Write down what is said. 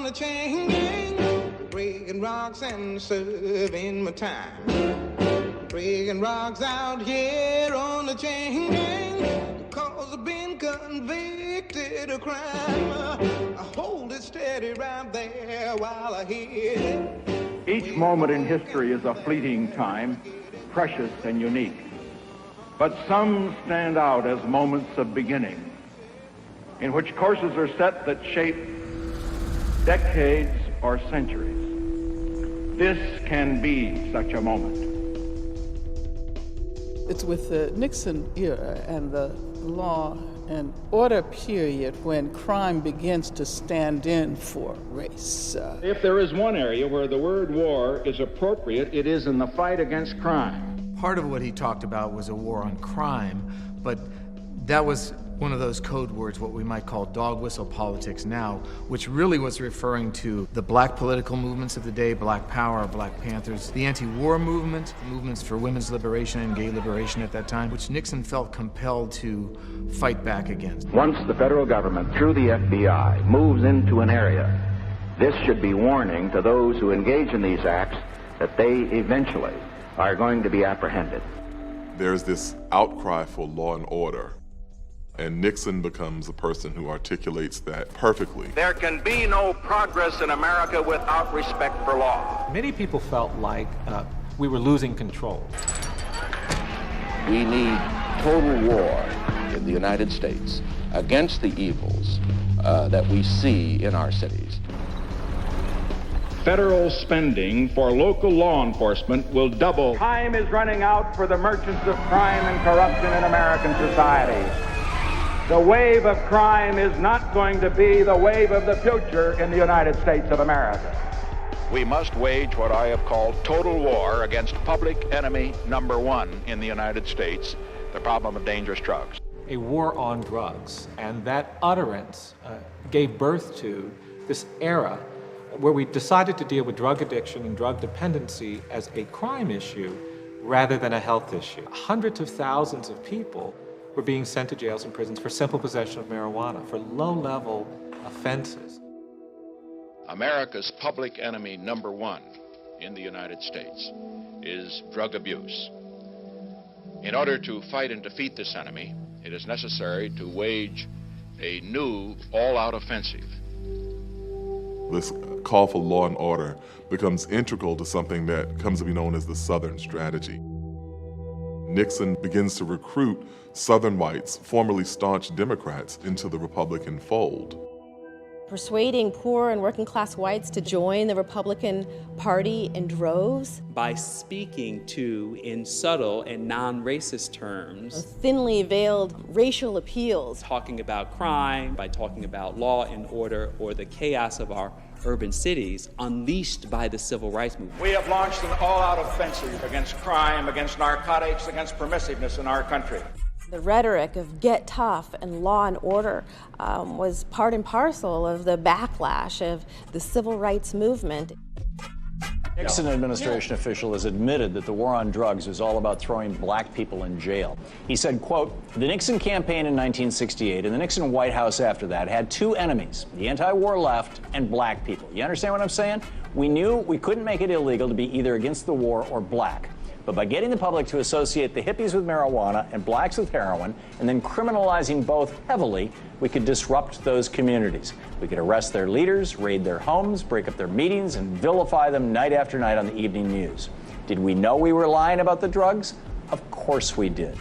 the chain gang, breaking rocks and serving my time. Breaking rocks out here on the chain gang, cause I've been convicted of crime. I hold it steady right there while I hit it. Each moment in history is a fleeting time, precious and unique. But some stand out as moments of beginning, in which courses are set that shape decades or centuries. This can be such a moment. It's with the Nixon era and the law and order period when crime begins to stand in for race. If there is one area where the word war is appropriate, it is in the fight against crime. Part of what he talked about was a war on crime, but that was one of those code words, what we might call dog whistle politics now, which really was referring to the black political movements of the day, Black Power, Black Panthers, the anti-war movement, movements for women's liberation and gay liberation at that time, which Nixon felt compelled to fight back against. Once the federal government, through the FBI, moves into an area, this should be warning to those who engage in these acts that they eventually are going to be apprehended. There's this outcry for law and order, and Nixon becomes a person who articulates that perfectly. There can be no progress in America without respect for law. Many people felt like we were losing control. We need total war in the United States against the evils that we see in our cities. Federal spending for local law enforcement will double. Time is running out for the merchants of crime and corruption in American society. The wave of crime is not going to be the wave of the future in the United States of America. We must wage what I have called total war against public enemy number one in the United States, the problem of dangerous drugs. A war on drugs, and that utterance gave birth to this era where we decided to deal with drug addiction and drug dependency as a crime issue rather than a health issue. Hundreds of thousands of people were being sent to jails and prisons for simple possession of marijuana, for low-level offenses. America's public enemy number one in the United States is drug abuse. In order to fight and defeat this enemy, it is necessary to wage a new all-out offensive. This call for law and order becomes integral to something that comes to be known as the Southern strategy. Nixon begins to recruit Southern whites, formerly staunch Democrats, into the Republican fold. Persuading poor and working class whites to join the Republican Party in droves. By speaking to, in subtle and non-racist terms, thinly veiled racial appeals. Talking about crime, by talking about law and order or the chaos of our urban cities unleashed by the civil rights movement. We have launched an all-out offensive against crime, against narcotics, against permissiveness in our country. The rhetoric of get tough and law and order was part and parcel of the backlash of the civil rights movement. Nixon administration official has admitted that the war on drugs was all about throwing black people in jail. He said, quote, "The Nixon campaign in 1968 and the Nixon White House after that had two enemies, the anti-war left and black people." You understand what I'm saying? We knew we couldn't make it illegal to be either against the war or black. But by getting the public to associate the hippies with marijuana and blacks with heroin, and then criminalizing both heavily, we could disrupt those communities. We could arrest their leaders, raid their homes, break up their meetings, and vilify them night after night on the evening news. Did we know we were lying about the drugs? Of course we did.